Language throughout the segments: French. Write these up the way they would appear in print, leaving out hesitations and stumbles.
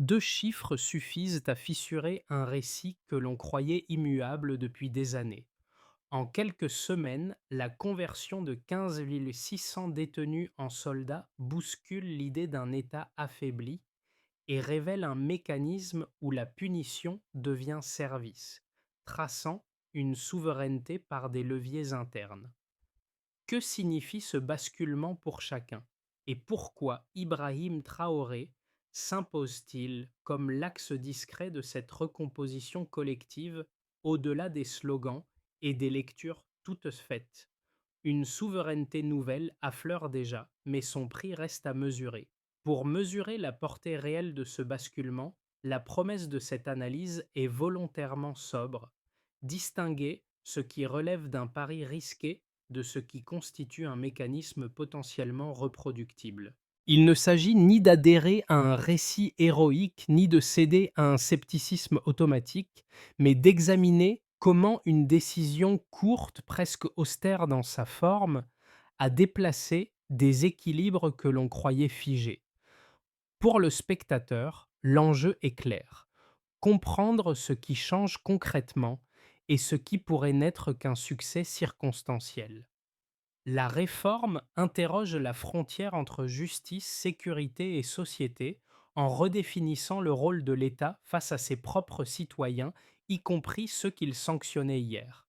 Deux chiffres suffisent à fissurer un récit que l'on croyait immuable depuis des années. En quelques semaines, la conversion de 15 600 détenus en soldats bouscule l'idée d'un État affaibli et révèle un mécanisme où la punition devient service, traçant une souveraineté par des leviers internes. Que signifie ce basculement pour chacun? Et pourquoi Ibrahim Traoré s'impose-t-il comme l'axe discret de cette recomposition collective au-delà des slogans et des lectures toutes faites? Une souveraineté nouvelle affleure déjà, mais son prix reste à mesurer. Pour mesurer la portée réelle de ce basculement, la promesse de cette analyse est volontairement sobre: distinguer ce qui relève d'un pari risqué de ce qui constitue un mécanisme potentiellement reproductible. Il ne s'agit ni d'adhérer à un récit héroïque, ni de céder à un scepticisme automatique, mais d'examiner comment une décision courte, presque austère dans sa forme, a déplacé des équilibres que l'on croyait figés. Pour le spectateur, l'enjeu est clair: comprendre ce qui change concrètement et ce qui pourrait n'être qu'un succès circonstanciel. La réforme interroge la frontière entre justice, sécurité et société en redéfinissant le rôle de l'État face à ses propres citoyens, y compris ceux qu'il sanctionnait hier.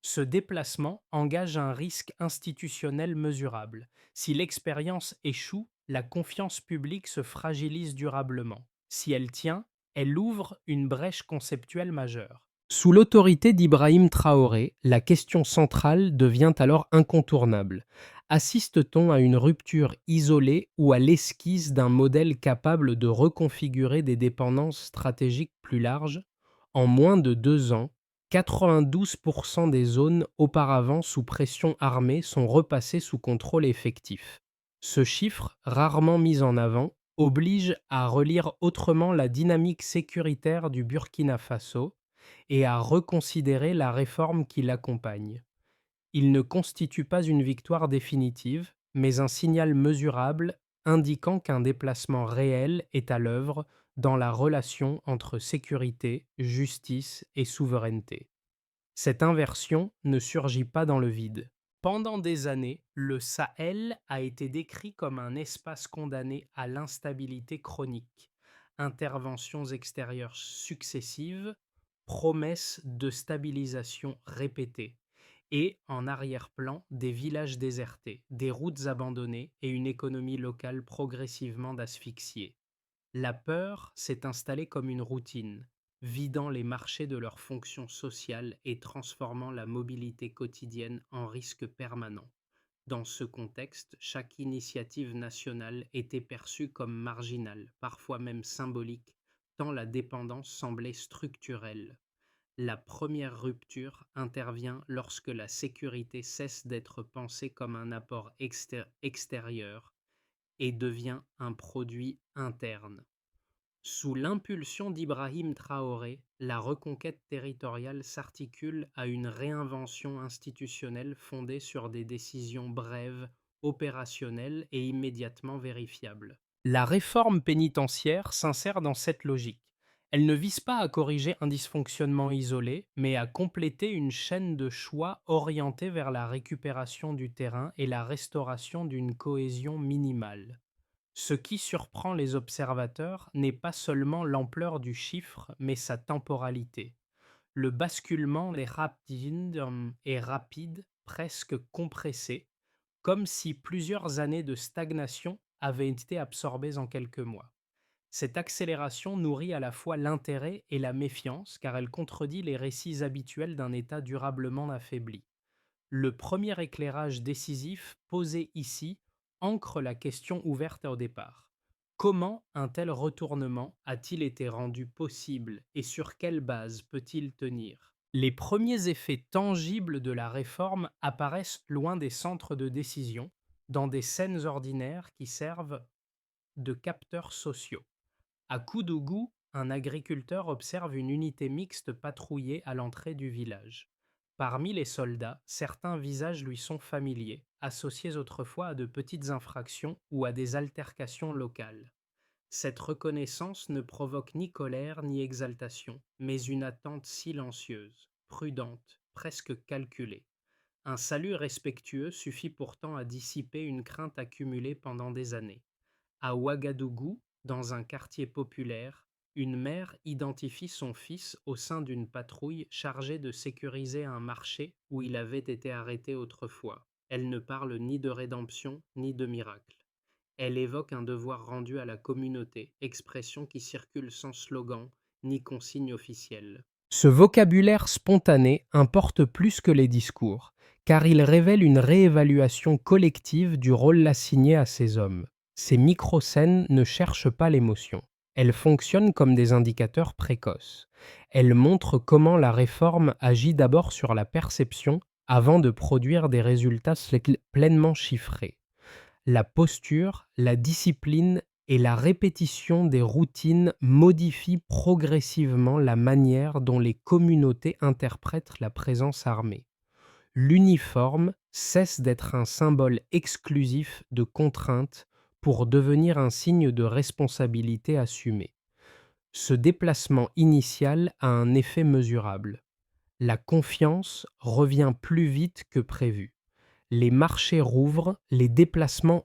Ce déplacement engage un risque institutionnel mesurable. Si l'expérience échoue, la confiance publique se fragilise durablement. Si elle tient, elle ouvre une brèche conceptuelle majeure. Sous l'autorité d'Ibrahim Traoré, la question centrale devient alors incontournable. Assiste-t-on à une rupture isolée ou à l'esquisse d'un modèle capable de reconfigurer des dépendances stratégiques plus larges? En moins de 2 ans, 92% des zones auparavant sous pression armée sont repassées sous contrôle effectif. Ce chiffre, rarement mis en avant, oblige à relire autrement la dynamique sécuritaire du Burkina Faso et à reconsidérer la réforme qui l'accompagne. Il ne constitue pas une victoire définitive, mais un signal mesurable indiquant qu'un déplacement réel est à l'œuvre dans la relation entre sécurité, justice et souveraineté. Cette inversion ne surgit pas dans le vide. Pendant des années, le Sahel a été décrit comme un espace condamné à l'instabilité chronique. Interventions extérieures successives, promesses de stabilisation répétées, et en arrière-plan des villages désertés, des routes abandonnées et une économie locale progressivement asphyxiée. La peur s'est installée comme une routine, vidant les marchés de leur fonction sociale et transformant la mobilité quotidienne en risque permanent. Dans ce contexte, chaque initiative nationale était perçue comme marginale, parfois même symbolique, tant la dépendance semblait structurelle. La première rupture intervient lorsque la sécurité cesse d'être pensée comme un apport extérieur et devient un produit interne. Sous l'impulsion d'Ibrahim Traoré, la reconquête territoriale s'articule à une réinvention institutionnelle fondée sur des décisions brèves, opérationnelles et immédiatement vérifiables. La réforme pénitentiaire s'insère dans cette logique. Elle ne vise pas à corriger un dysfonctionnement isolé, mais à compléter une chaîne de choix orientée vers la récupération du terrain et la restauration d'une cohésion minimale. Ce qui surprend les observateurs n'est pas seulement l'ampleur du chiffre, mais sa temporalité. Le basculement est rapide, presque compressé, comme si plusieurs années de stagnation avaient été absorbées en quelques mois. Cette accélération nourrit à la fois l'intérêt et la méfiance, car elle contredit les récits habituels d'un État durablement affaibli. Le premier éclairage décisif posé ici ancre la question ouverte au départ. Comment un tel retournement a-t-il été rendu possible et sur quelle base peut-il tenir? Les premiers effets tangibles de la réforme apparaissent loin des centres de décision, dans des scènes ordinaires qui servent de capteurs sociaux. À Koudougou, un agriculteur observe une unité mixte patrouiller à l'entrée du village. Parmi les soldats, certains visages lui sont familiers, associés autrefois à de petites infractions ou à des altercations locales. Cette reconnaissance ne provoque ni colère ni exaltation, mais une attente silencieuse, prudente, presque calculée. Un salut respectueux suffit pourtant à dissiper une crainte accumulée pendant des années. À Ouagadougou, dans un quartier populaire, une mère identifie son fils au sein d'une patrouille chargée de sécuriser un marché où il avait été arrêté autrefois. Elle ne parle ni de rédemption ni de miracle. Elle évoque un devoir rendu à la communauté, expression qui circule sans slogan ni consigne officielle. Ce vocabulaire spontané importe plus que les discours, car il révèle une réévaluation collective du rôle assigné à ces hommes. Ces micro-scènes ne cherchent pas l'émotion. Elles fonctionnent comme des indicateurs précoces. Elles montrent comment la réforme agit d'abord sur la perception avant de produire des résultats pleinement chiffrés. La posture, la discipline et la répétition des routines modifient progressivement la manière dont les communautés interprètent la présence armée. L'uniforme cesse d'être un symbole exclusif de contrainte pour devenir un signe de responsabilité assumée. Ce déplacement initial a un effet mesurable. La confiance revient plus vite que prévu. Les marchés rouvrent, les déplacements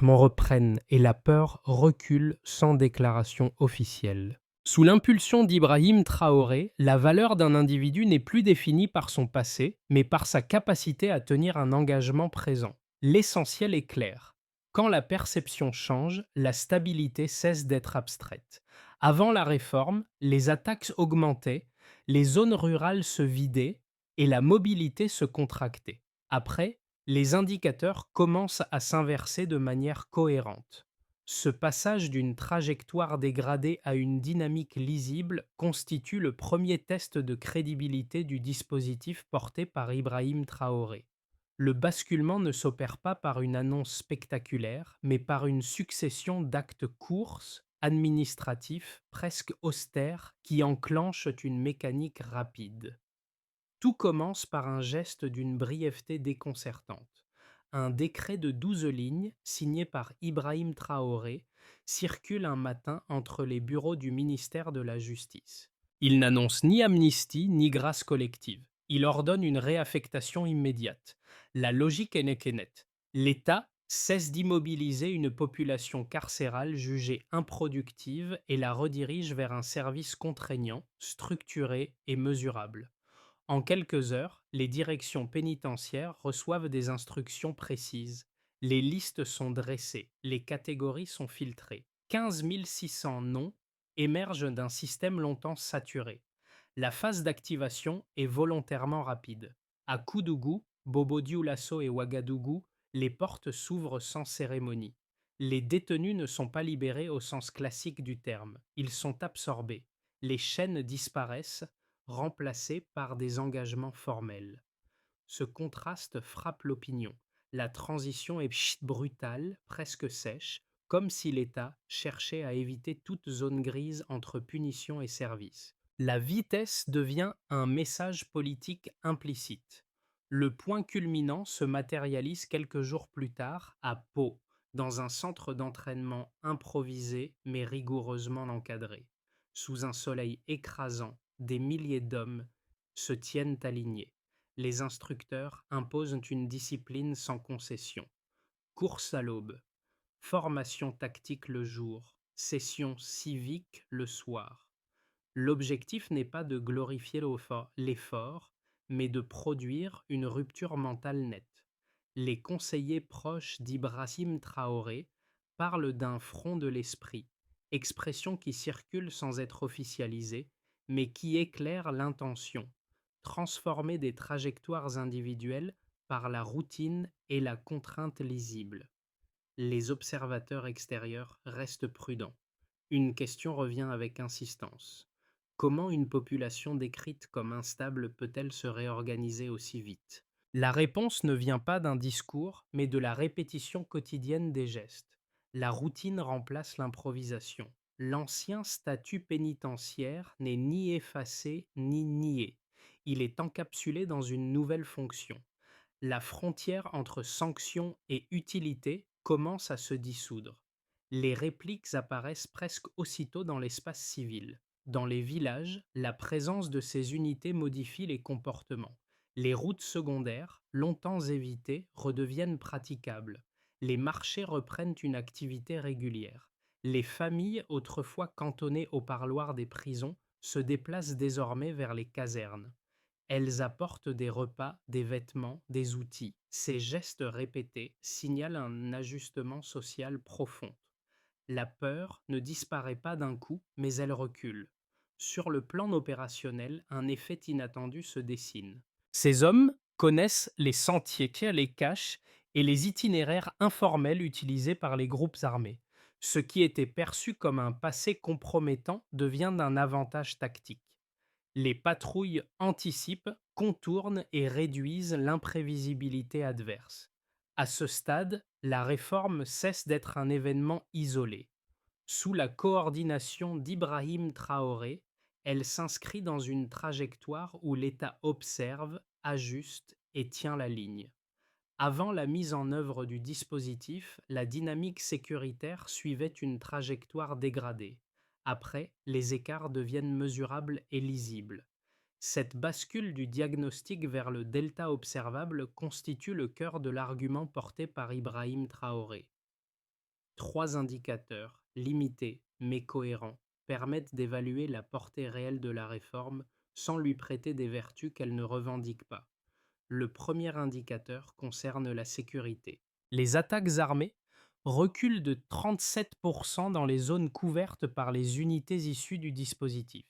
reprennent et la peur recule sans déclaration officielle. Sous l'impulsion d'Ibrahim Traoré, la valeur d'un individu n'est plus définie par son passé, mais par sa capacité à tenir un engagement présent. L'essentiel est clair. Quand la perception change, la stabilité cesse d'être abstraite. Avant la réforme, les attaques augmentaient, les zones rurales se vidaient et la mobilité se contractait. Après, les indicateurs commencent à s'inverser de manière cohérente. Ce passage d'une trajectoire dégradée à une dynamique lisible constitue le premier test de crédibilité du dispositif porté par Ibrahim Traoré. Le basculement ne s'opère pas par une annonce spectaculaire, mais par une succession d'actes courts, administratifs, presque austères, qui enclenchent une mécanique rapide. Tout commence par un geste d'une brièveté déconcertante. Un décret de 12 lignes, signé par Ibrahim Traoré, circule un matin entre les bureaux du ministère de la Justice. Il n'annonce ni amnistie ni grâce collective. Il ordonne une réaffectation immédiate. La logique est nette. L'État cesse d'immobiliser une population carcérale jugée improductive et la redirige vers un service contraignant, structuré et mesurable. En quelques heures, les directions pénitentiaires reçoivent des instructions précises. Les listes sont dressées, les catégories sont filtrées. 15 600 noms émergent d'un système longtemps saturé. La phase d'activation est volontairement rapide. À Koudougou, Bobo-Dioulasso et Ouagadougou, les portes s'ouvrent sans cérémonie. Les détenus ne sont pas libérés au sens classique du terme. Ils sont absorbés. Les chaînes disparaissent, remplacés par des engagements formels. Ce contraste frappe l'opinion. La transition est brutale, presque sèche, comme si l'État cherchait à éviter toute zone grise entre punition et service. La vitesse devient un message politique implicite. Le point culminant se matérialise quelques jours plus tard à Pau, dans un centre d'entraînement improvisé mais rigoureusement encadré. Sous un soleil écrasant, des milliers d'hommes se tiennent alignés. Les instructeurs imposent une discipline sans concession. Course à l'aube, formation tactique le jour, session civique le soir. L'objectif n'est pas de glorifier l'effort, mais de produire une rupture mentale nette. Les conseillers proches d'Ibrahim Traoré parlent d'un front de l'esprit, expression qui circule sans être officialisée, mais qui éclaire l'intention, transformer des trajectoires individuelles par la routine et la contrainte lisible. Les observateurs extérieurs restent prudents. Une question revient avec insistance. Comment une population décrite comme instable peut-elle se réorganiser aussi vite? La réponse ne vient pas d'un discours, mais de la répétition quotidienne des gestes. La routine remplace l'improvisation. L'ancien statut pénitentiaire n'est ni effacé ni nié. Il est encapsulé dans une nouvelle fonction. La frontière entre sanction et utilité commence à se dissoudre. Les répliques apparaissent presque aussitôt dans l'espace civil. Dans les villages, la présence de ces unités modifie les comportements. Les routes secondaires, longtemps évitées, redeviennent praticables. Les marchés reprennent une activité régulière. Les familles, autrefois cantonnées au parloir des prisons, se déplacent désormais vers les casernes. Elles apportent des repas, des vêtements, des outils. Ces gestes répétés signalent un ajustement social profond. La peur ne disparaît pas d'un coup, mais elle recule. Sur le plan opérationnel, un effet inattendu se dessine. Ces hommes connaissent les sentiers, les caches et les itinéraires informels utilisés par les groupes armés. Ce qui était perçu comme un passé compromettant devient un avantage tactique. Les patrouilles anticipent, contournent et réduisent l'imprévisibilité adverse. À ce stade, la réforme cesse d'être un événement isolé. Sous la coordination d'Ibrahim Traoré, elle s'inscrit dans une trajectoire où l'État observe, ajuste et tient la ligne. Avant la mise en œuvre du dispositif, la dynamique sécuritaire suivait une trajectoire dégradée. Après, les écarts deviennent mesurables et lisibles. Cette bascule du diagnostic vers le delta observable constitue le cœur de l'argument porté par Ibrahim Traoré. Trois indicateurs, limités mais cohérents, permettent d'évaluer la portée réelle de la réforme sans lui prêter des vertus qu'elle ne revendique pas. Le premier indicateur concerne la sécurité. Les attaques armées reculent de 37% dans les zones couvertes par les unités issues du dispositif.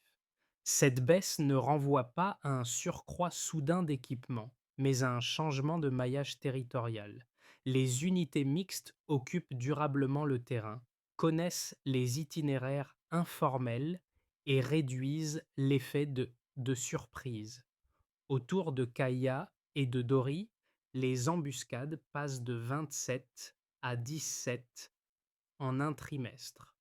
Cette baisse ne renvoie pas à un surcroît soudain d'équipement, mais à un changement de maillage territorial. Les unités mixtes occupent durablement le terrain, connaissent les itinéraires informels et réduisent l'effet de surprise. Autour de Kaya et de Dori, les embuscades passent de 27 à 17 en un trimestre.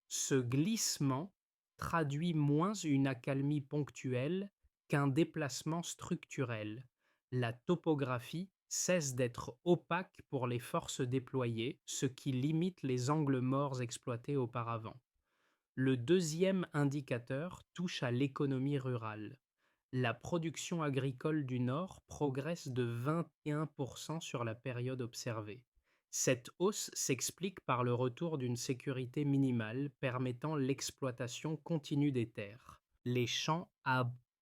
Ce glissement traduit moins une accalmie ponctuelle qu'un déplacement structurel. La topographie cesse d'être opaque pour les forces déployées, ce qui limite les angles morts exploités auparavant. Le deuxième indicateur touche à l'économie rurale. La production agricole du Nord progresse de 21% sur la période observée. Cette hausse s'explique par le retour d'une sécurité minimale permettant l'exploitation continue des terres. Les champs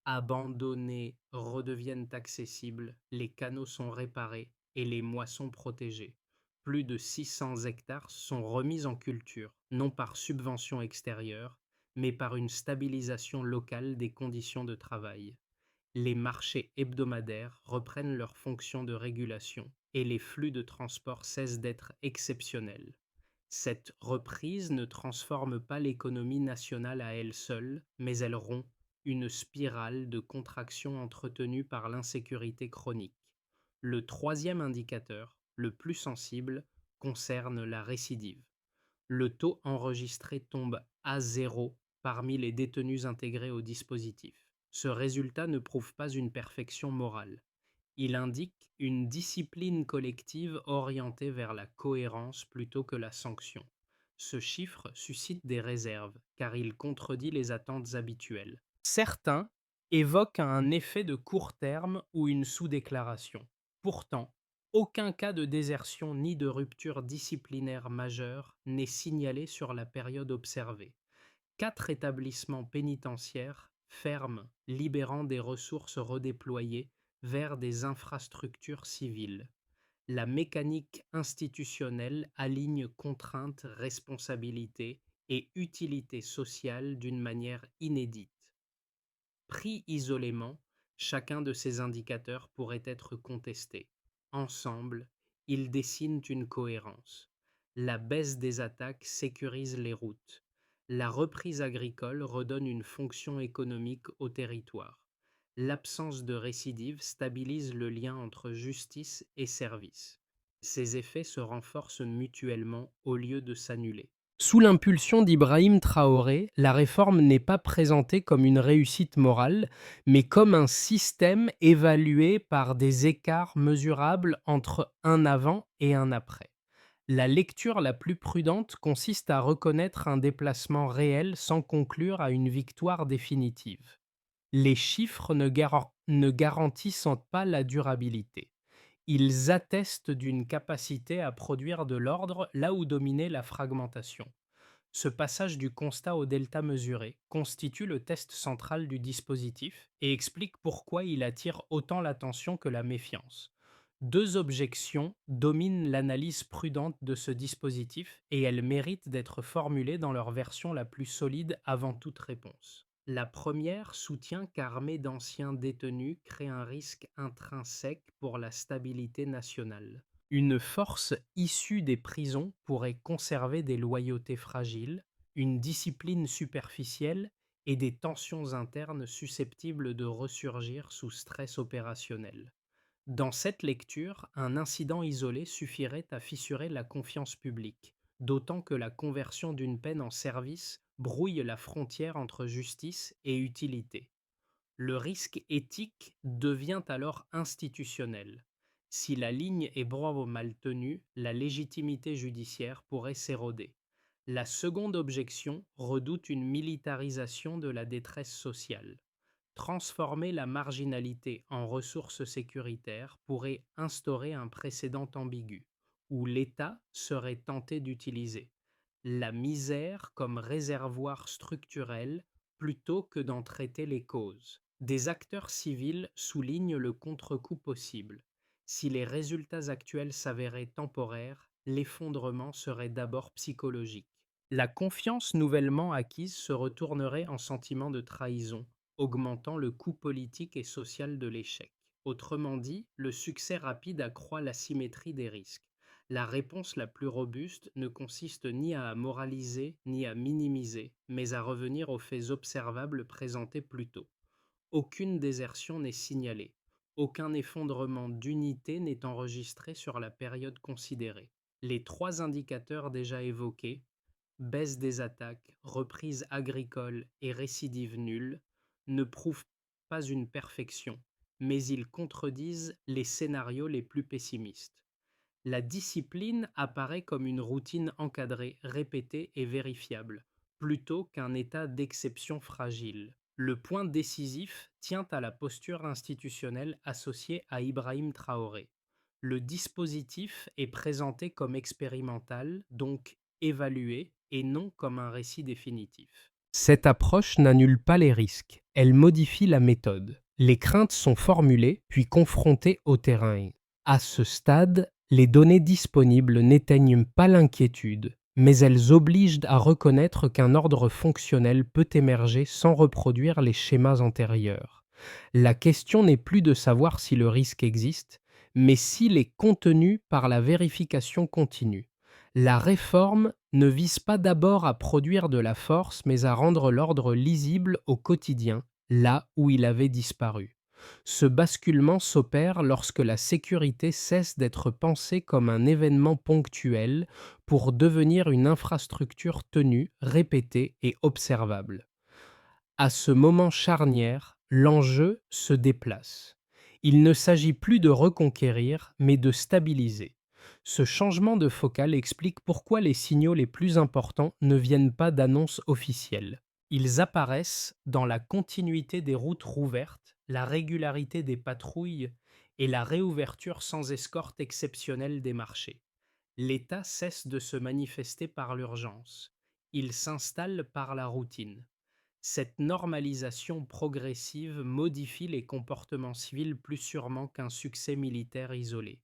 abandonnés redeviennent accessibles, les canaux sont réparés et les moissons protégées. Plus de 600 hectares sont remis en culture, non par subvention extérieure, mais par une stabilisation locale des conditions de travail. Les marchés hebdomadaires reprennent leur fonction de régulation et les flux de transport cessent d'être exceptionnels. Cette reprise ne transforme pas l'économie nationale à elle seule, mais elle rompt une spirale de contraction entretenue par l'insécurité chronique. Le troisième indicateur, le plus sensible, concerne la récidive. Le taux enregistré tombe à zéro parmi les détenus intégrés au dispositif. Ce résultat ne prouve pas une perfection morale. Il indique une discipline collective orientée vers la cohérence plutôt que la sanction. Ce chiffre suscite des réserves, car il contredit les attentes habituelles. Certains évoquent un effet de court terme ou une sous-déclaration. Pourtant, aucun cas de désertion ni de rupture disciplinaire majeure n'est signalé sur la période observée. 4 établissements pénitentiaires ferment, libérant des ressources redéployées vers des infrastructures civiles. La mécanique institutionnelle aligne contraintes, responsabilités et utilité sociale d'une manière inédite. Pris isolément, chacun de ces indicateurs pourrait être contesté. Ensemble, ils dessinent une cohérence. La baisse des attaques sécurise les routes. La reprise agricole redonne une fonction économique au territoire. L'absence de récidive stabilise le lien entre justice et service. Ces effets se renforcent mutuellement au lieu de s'annuler. Sous l'impulsion d'Ibrahim Traoré, la réforme n'est pas présentée comme une réussite morale, mais comme un système évalué par des écarts mesurables entre un avant et un après. La lecture la plus prudente consiste à reconnaître un déplacement réel sans conclure à une victoire définitive. Les chiffres ne garantissent pas la durabilité. Ils attestent d'une capacité à produire de l'ordre là où dominait la fragmentation. Ce passage du constat au delta mesuré constitue le test central du dispositif et explique pourquoi il attire autant l'attention que la méfiance. Deux objections dominent l'analyse prudente de ce dispositif et elles méritent d'être formulées dans leur version la plus solide avant toute réponse. La première soutient qu'armer d'anciens détenus crée un risque intrinsèque pour la stabilité nationale. Une force issue des prisons pourrait conserver des loyautés fragiles, une discipline superficielle et des tensions internes susceptibles de ressurgir sous stress opérationnel. Dans cette lecture, un incident isolé suffirait à fissurer la confiance publique, d'autant que la conversion d'une peine en service brouille la frontière entre justice et utilité. Le risque éthique devient alors institutionnel. Si la ligne est bravo mal tenue, la légitimité judiciaire pourrait s'éroder. La seconde objection redoute une militarisation de la détresse sociale. Transformer la marginalité en ressource sécuritaire pourrait instaurer un précédent ambigu, où l'État serait tenté d'utiliser la misère comme réservoir structurel plutôt que d'en traiter les causes. Des acteurs civils soulignent le contre-coup possible. Si les résultats actuels s'avéraient temporaires, l'effondrement serait d'abord psychologique. La confiance nouvellement acquise se retournerait en sentiment de trahison, augmentant le coût politique et social de l'échec. Autrement dit, le succès rapide accroît l'asymétrie des risques. La réponse la plus robuste ne consiste ni à moraliser ni à minimiser, mais à revenir aux faits observables présentés plus tôt. Aucune désertion n'est signalée. Aucun effondrement d'unité n'est enregistré sur la période considérée. Les trois indicateurs déjà évoqués, baisse des attaques, reprise agricole et récidive nulle, ne prouvent pas une perfection, mais ils contredisent les scénarios les plus pessimistes. La discipline apparaît comme une routine encadrée, répétée et vérifiable, plutôt qu'un état d'exception fragile. Le point décisif tient à la posture institutionnelle associée à Ibrahim Traoré. Le dispositif est présenté comme expérimental, donc évalué, et non comme un récit définitif. Cette approche n'annule pas les risques, elle modifie la méthode. Les craintes sont formulées puis confrontées au terrain. À ce stade, les données disponibles n'éteignent pas l'inquiétude, mais elles obligent à reconnaître qu'un ordre fonctionnel peut émerger sans reproduire les schémas antérieurs. La question n'est plus de savoir si le risque existe, mais s'il est contenu par la vérification continue. La réforme ne vise pas d'abord à produire de la force, mais à rendre l'ordre lisible au quotidien, là où il avait disparu. Ce basculement s'opère lorsque la sécurité cesse d'être pensée comme un événement ponctuel pour devenir une infrastructure tenue, répétée et observable. À ce moment charnière, l'enjeu se déplace. Il ne s'agit plus de reconquérir, mais de stabiliser. Ce changement de focale explique pourquoi les signaux les plus importants ne viennent pas d'annonces officielles. Ils apparaissent dans la continuité des routes rouvertes, la régularité des patrouilles et la réouverture sans escorte exceptionnelle des marchés. L'État cesse de se manifester par l'urgence. Il s'installe par la routine. Cette normalisation progressive modifie les comportements civils plus sûrement qu'un succès militaire isolé.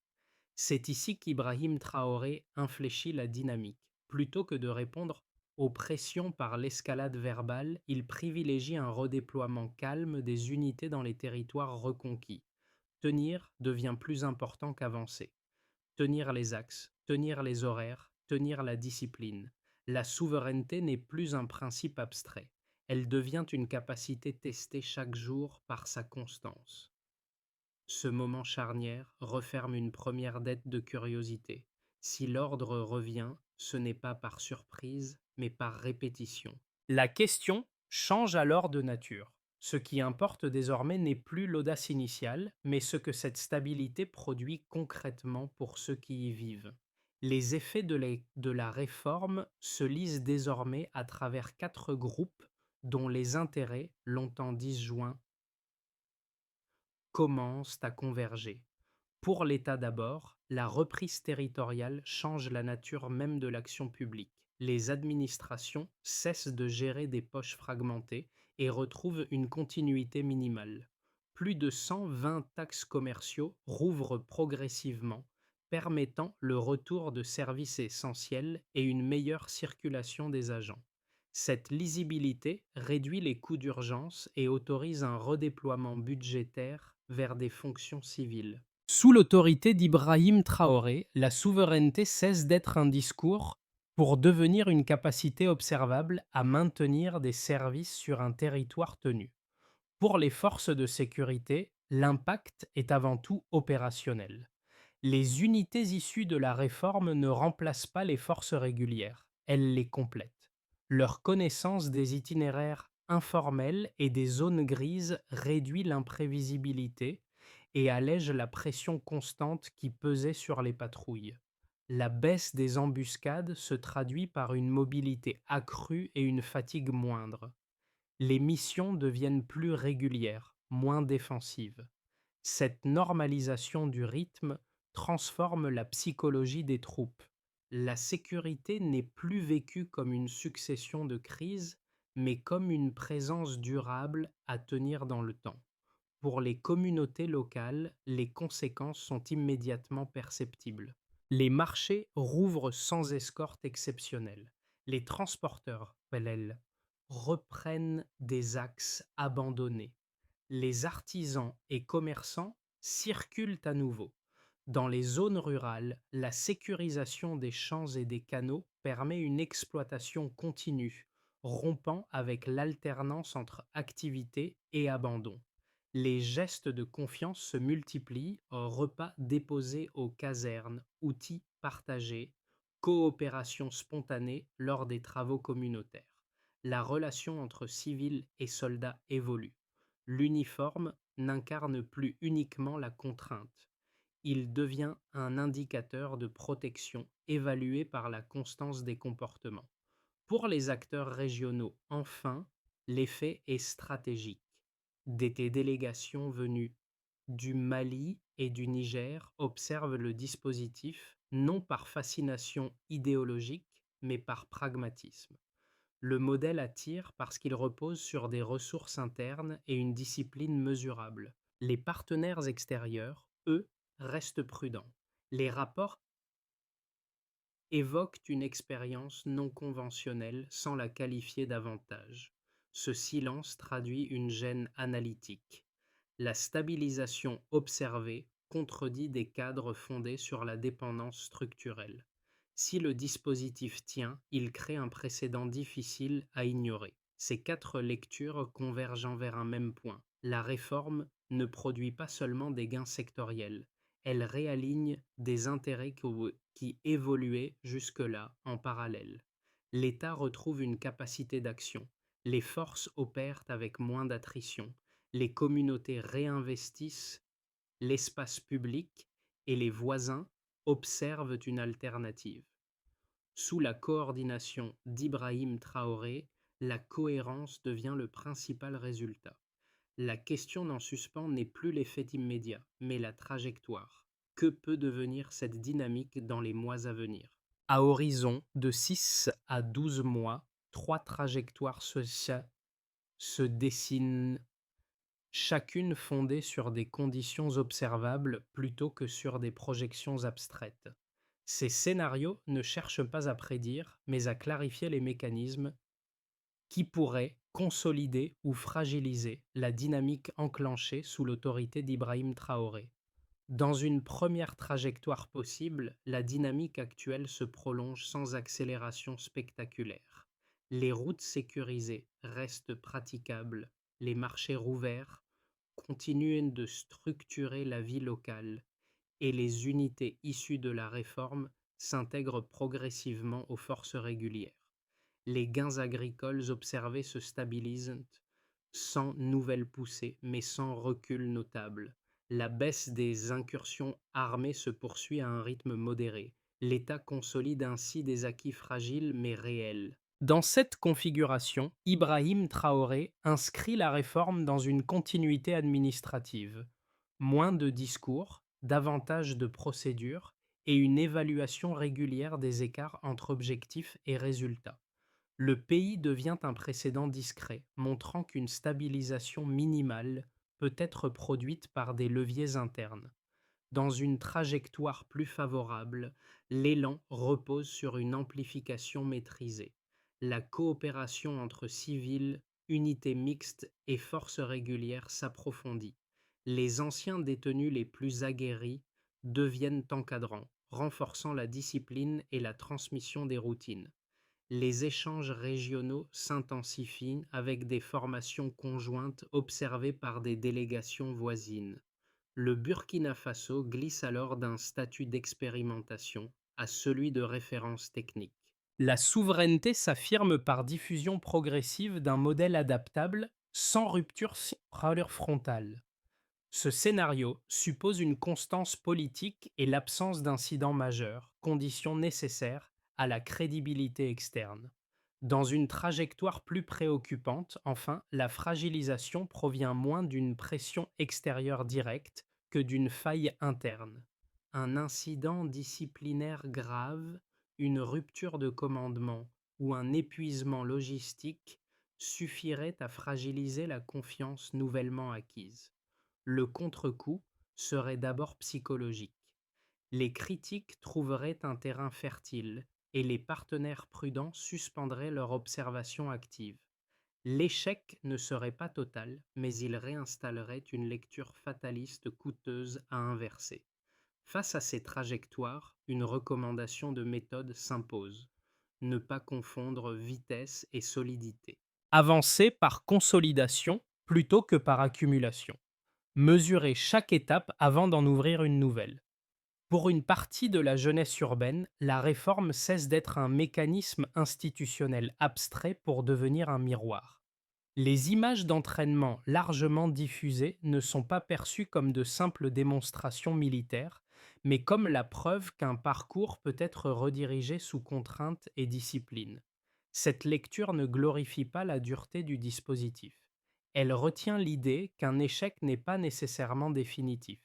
C'est ici qu'Ibrahim Traoré infléchit la dynamique. Plutôt que de répondre aux pressions par l'escalade verbale, il privilégie un redéploiement calme des unités dans les territoires reconquis. Tenir devient plus important qu'avancer. Tenir les axes, tenir les horaires, tenir la discipline. La souveraineté n'est plus un principe abstrait. Elle devient une capacité testée chaque jour par sa constance. Ce moment charnière referme une première dette de curiosité. Si l'ordre revient, ce n'est pas par surprise, mais par répétition. La question change alors de nature. Ce qui importe désormais n'est plus l'audace initiale, mais ce que cette stabilité produit concrètement pour ceux qui y vivent. Les effets de la réforme se lisent désormais à travers 4 groupes dont les intérêts, longtemps disjoints, commencent à converger. Pour l'État d'abord, la reprise territoriale change la nature même de l'action publique. Les administrations cessent de gérer des poches fragmentées et retrouvent une continuité minimale. Plus de 120 taxes commerciaux rouvrent progressivement, permettant le retour de services essentiels et une meilleure circulation des agents. Cette lisibilité réduit les coûts d'urgence et autorise un redéploiement budgétaire vers des fonctions civiles. Sous l'autorité d'Ibrahim Traoré, la souveraineté cesse d'être un discours pour devenir une capacité observable à maintenir des services sur un territoire tenu. Pour les forces de sécurité, l'impact est avant tout opérationnel. Les unités issues de la réforme ne remplacent pas les forces régulières, elles les complètent. Leur connaissance des itinéraires informels et des zones grises réduit l'imprévisibilité et allège la pression constante qui pesait sur les patrouilles. La baisse des embuscades se traduit par une mobilité accrue et une fatigue moindre. Les missions deviennent plus régulières, moins défensives. Cette normalisation du rythme transforme la psychologie des troupes. La sécurité n'est plus vécue comme une succession de crises, mais comme une présence durable à tenir dans le temps. Pour les communautés locales, les conséquences sont immédiatement perceptibles. Les marchés rouvrent sans escorte exceptionnelle. Les transporteurs, PLL, reprennent des axes abandonnés. Les artisans et commerçants circulent à nouveau. Dans les zones rurales, la sécurisation des champs et des canaux permet une exploitation continue, rompant avec l'alternance entre activité et abandon. Les gestes de confiance se multiplient, repas déposés aux casernes, outils partagés, coopération spontanée lors des travaux communautaires. La relation entre civils et soldats évolue. L'uniforme n'incarne plus uniquement la contrainte. Il devient un indicateur de protection évalué par la constance des comportements. Pour les acteurs régionaux, enfin, l'effet est stratégique. Des délégations venues du Mali et du Niger observent le dispositif non par fascination idéologique, mais par pragmatisme. Le modèle attire parce qu'il repose sur des ressources internes et une discipline mesurable. Les partenaires extérieurs, eux, restent prudents. Les rapports évoquent une expérience non conventionnelle sans la qualifier davantage. Ce silence traduit une gêne analytique. La stabilisation observée contredit des cadres fondés sur la dépendance structurelle. Si le dispositif tient, il crée un précédent difficile à ignorer. Ces 4 lectures convergent vers un même point. La réforme ne produit pas seulement des gains sectoriels, elle réaligne des intérêts qui évoluaient jusque-là en parallèle. L'État retrouve une capacité d'action, les forces opèrent avec moins d'attrition, les communautés réinvestissent l'espace public et les voisins observent une alternative. Sous la coordination d'Ibrahim Traoré, la cohérence devient le principal résultat. La question en suspens n'est plus l'effet immédiat, mais la trajectoire. Que peut devenir cette dynamique dans les mois à venir? À horizon de 6 à 12 mois, 3 trajectoires se dessinent, chacune fondée sur des conditions observables plutôt que sur des projections abstraites. Ces scénarios ne cherchent pas à prédire, mais à clarifier les mécanismes qui pourraient consolider ou fragiliser la dynamique enclenchée sous l'autorité d'Ibrahim Traoré. Dans une première trajectoire possible, la dynamique actuelle se prolonge sans accélération spectaculaire. Les routes sécurisées restent praticables, les marchés rouverts continuent de structurer la vie locale et les unités issues de la réforme s'intègrent progressivement aux forces régulières. Les gains agricoles observés se stabilisent sans nouvelle poussée, mais sans recul notable. La baisse des incursions armées se poursuit à un rythme modéré. L'État consolide ainsi des acquis fragiles mais réels. Dans cette configuration, Ibrahim Traoré inscrit la réforme dans une continuité administrative. Moins de discours, davantage de procédures et une évaluation régulière des écarts entre objectifs et résultats. Le pays devient un précédent discret, montrant qu'une stabilisation minimale peut être produite par des leviers internes. Dans une trajectoire plus favorable, l'élan repose sur une amplification maîtrisée. La coopération entre civils, unités mixtes et forces régulières s'approfondit. Les anciens détenus les plus aguerris deviennent encadrants, renforçant la discipline et la transmission des routines. Les échanges régionaux s'intensifient avec des formations conjointes observées par des délégations voisines. Le Burkina Faso glisse alors d'un statut d'expérimentation à celui de référence technique. La souveraineté s'affirme par diffusion progressive d'un modèle adaptable sans rupture frontale. Ce scénario suppose une constance politique et l'absence d'incidents majeurs, conditions nécessaires à la crédibilité externe. Dans une trajectoire plus préoccupante, enfin, la fragilisation provient moins d'une pression extérieure directe que d'une faille interne. Un incident disciplinaire grave, une rupture de commandement ou un épuisement logistique suffirait à fragiliser la confiance nouvellement acquise. Le contre-coup serait d'abord psychologique. Les critiques trouveraient un terrain fertile et les partenaires prudents suspendraient leur observation active. L'échec ne serait pas total, mais il réinstallerait une lecture fataliste coûteuse à inverser. Face à ces trajectoires, une recommandation de méthode s'impose. Ne pas confondre vitesse et solidité. Avancer par consolidation plutôt que par accumulation. Mesurer chaque étape avant d'en ouvrir une nouvelle. Pour une partie de la jeunesse urbaine, la réforme cesse d'être un mécanisme institutionnel abstrait pour devenir un miroir. Les images d'entraînement largement diffusées ne sont pas perçues comme de simples démonstrations militaires, mais comme la preuve qu'un parcours peut être redirigé sous contrainte et discipline. Cette lecture ne glorifie pas la dureté du dispositif. Elle retient l'idée qu'un échec n'est pas nécessairement définitif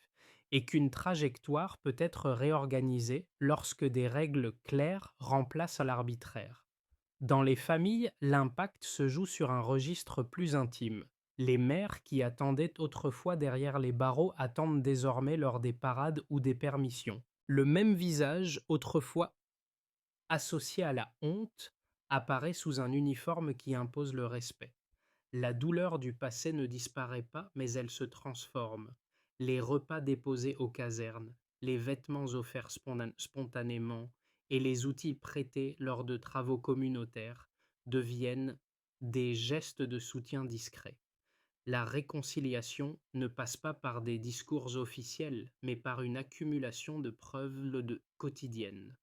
et qu'une trajectoire peut être réorganisée lorsque des règles claires remplacent l'arbitraire. Dans les familles, l'impact se joue sur un registre plus intime. Les mères qui attendaient autrefois derrière les barreaux attendent désormais lors des parades ou des permissions. Le même visage, autrefois associé à la honte, apparaît sous un uniforme qui impose le respect. La douleur du passé ne disparaît pas, mais elle se transforme. Les repas déposés aux casernes, les vêtements offerts spontanément et les outils prêtés lors de travaux communautaires deviennent des gestes de soutien discrets. La réconciliation ne passe pas par des discours officiels, mais par une accumulation de preuves quotidiennes.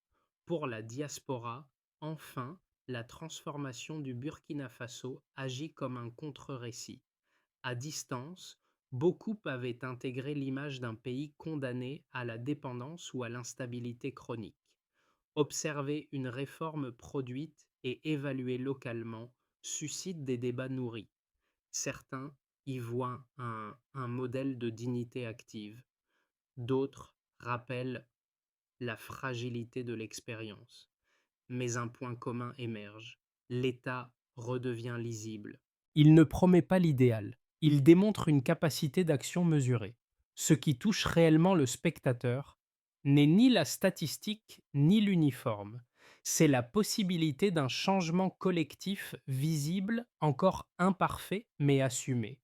Pour la diaspora, enfin, la transformation du Burkina Faso agit comme un contre-récit. À distance, beaucoup avaient intégré l'image d'un pays condamné à la dépendance ou à l'instabilité chronique. Observer une réforme produite et évaluée localement suscite des débats nourris. Certains y voient un modèle de dignité active, d'autres rappellent la fragilité de l'expérience. Mais un point commun émerge. L'État redevient lisible. Il ne promet pas l'idéal, il démontre une capacité d'action mesurée. Ce qui touche réellement le spectateur n'est ni la statistique ni l'uniforme, c'est la possibilité d'un changement collectif visible, encore imparfait mais assumé.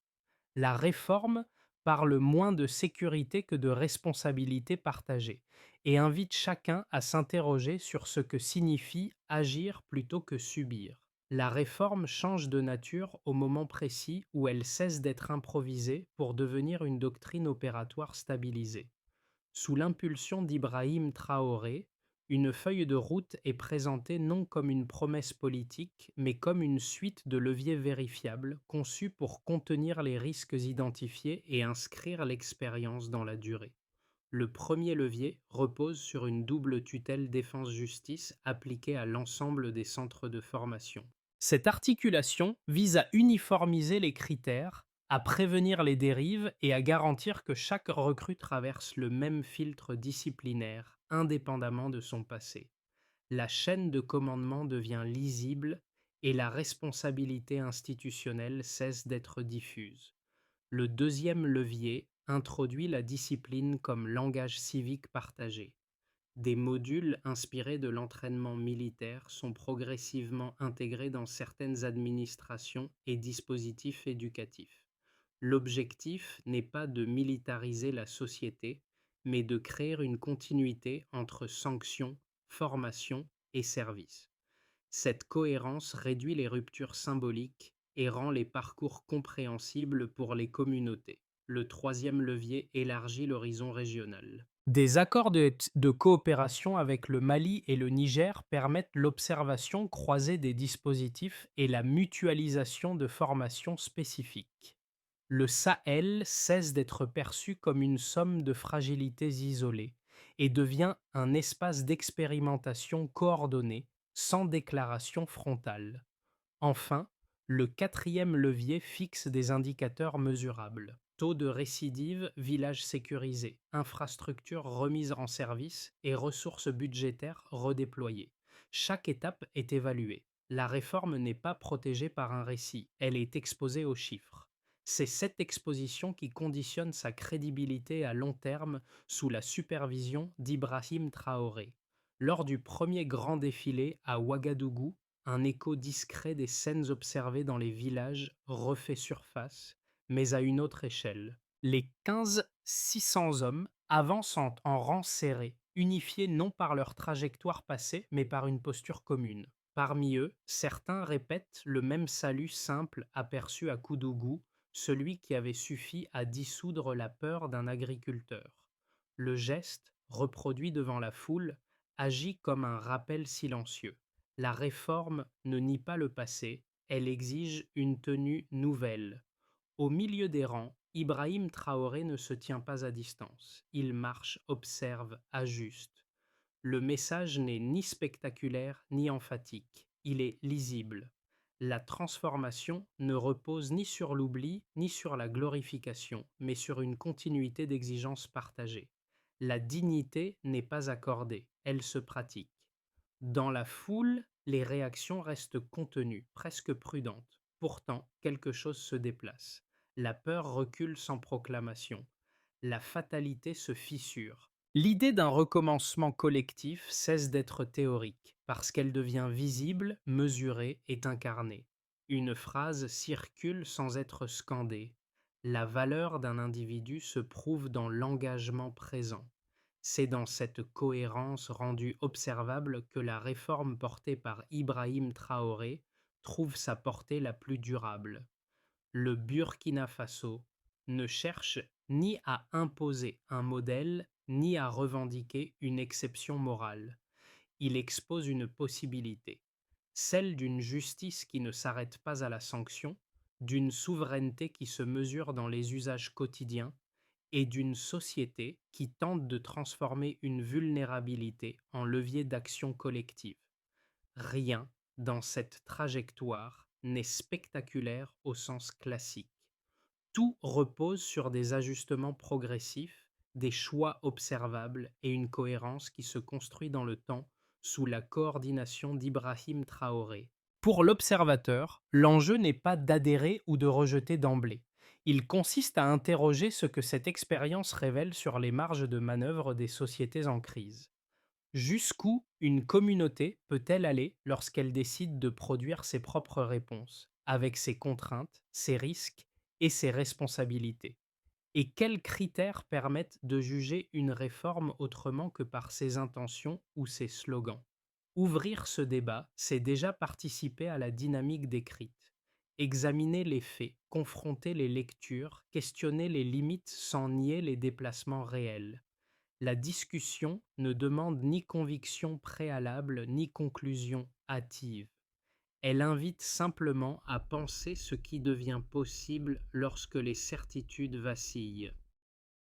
La réforme parle moins de sécurité que de responsabilité partagée et invite chacun à s'interroger sur ce que signifie agir plutôt que subir. La réforme change de nature au moment précis où elle cesse d'être improvisée pour devenir une doctrine opératoire stabilisée. Sous l'impulsion d'Ibrahim Traoré, une feuille de route est présentée non comme une promesse politique, mais comme une suite de leviers vérifiables conçus pour contenir les risques identifiés et inscrire l'expérience dans la durée. Le premier levier repose sur une double tutelle défense-justice appliquée à l'ensemble des centres de formation. Cette articulation vise à uniformiser les critères, à prévenir les dérives et à garantir que chaque recrue traverse le même filtre disciplinaire, indépendamment de son passé. La chaîne de commandement devient lisible et la responsabilité institutionnelle cesse d'être diffuse. Le deuxième levier introduit la discipline comme langage civique partagé. Des modules inspirés de l'entraînement militaire sont progressivement intégrés dans certaines administrations et dispositifs éducatifs. L'objectif n'est pas de militariser la société, mais de créer une continuité entre sanctions, formation et service. Cette cohérence réduit les ruptures symboliques et rend les parcours compréhensibles pour les communautés. Le troisième levier élargit l'horizon régional. Des accords de coopération avec le Mali et le Niger permettent l'observation croisée des dispositifs et la mutualisation de formations spécifiques. Le Sahel cesse d'être perçu comme une somme de fragilités isolées et devient un espace d'expérimentation coordonnée, sans déclaration frontale. Enfin, le quatrième levier fixe des indicateurs mesurables. Taux de récidive, villages sécurisés, infrastructures remises en service et ressources budgétaires redéployées. Chaque étape est évaluée. La réforme n'est pas protégée par un récit, elle est exposée aux chiffres. C'est cette exposition qui conditionne sa crédibilité à long terme sous la supervision d'Ibrahim Traoré. Lors du premier grand défilé à Ouagadougou, un écho discret des scènes observées dans les villages refait surface, mais à une autre échelle. Les 15 600 hommes avancent en rang serré, unifiés non par leur trajectoire passée, mais par une posture commune. Parmi eux, certains répètent le même salut simple aperçu à Koudougou, celui qui avait suffi à dissoudre la peur d'un agriculteur. Le geste, reproduit devant la foule, agit comme un rappel silencieux. La réforme ne nie pas le passé, elle exige une tenue nouvelle. Au milieu des rangs, Ibrahim Traoré ne se tient pas à distance. Il marche, observe, ajuste. Le message n'est ni spectaculaire ni emphatique, il est lisible. La transformation ne repose ni sur l'oubli ni sur la glorification, mais sur une continuité d'exigences partagées. La dignité n'est pas accordée, elle se pratique. Dans la foule, les réactions restent contenues, presque prudentes. Pourtant, quelque chose se déplace. La peur recule sans proclamation. La fatalité se fissure. L'idée d'un recommencement collectif cesse d'être théorique, parce qu'elle devient visible, mesurée et incarnée. Une phrase circule sans être scandée. La valeur d'un individu se prouve dans l'engagement présent. C'est dans cette cohérence rendue observable que la réforme portée par Ibrahim Traoré trouve sa portée la plus durable. Le Burkina Faso ne cherche ni à imposer un modèle, ni à revendiquer une exception morale. Il expose une possibilité, celle d'une justice qui ne s'arrête pas à la sanction, d'une souveraineté qui se mesure dans les usages quotidiens et d'une société qui tente de transformer une vulnérabilité en levier d'action collective. Rien dans cette trajectoire n'est spectaculaire au sens classique. Tout repose sur des ajustements progressifs, des choix observables et une cohérence qui se construit dans le temps sous la coordination d'Ibrahim Traoré. Pour l'observateur, l'enjeu n'est pas d'adhérer ou de rejeter d'emblée. Il consiste à interroger ce que cette expérience révèle sur les marges de manœuvre des sociétés en crise. Jusqu'où une communauté peut-elle aller lorsqu'elle décide de produire ses propres réponses, avec ses contraintes, ses risques et ses responsabilités? Et quels critères permettent de juger une réforme autrement que par ses intentions ou ses slogans? Ouvrir ce débat, c'est déjà participer à la dynamique décrite. Examiner les faits, confronter les lectures, questionner les limites sans nier les déplacements réels. La discussion ne demande ni conviction préalable ni conclusion hâtive. Elle invite simplement à penser ce qui devient possible lorsque les certitudes vacillent.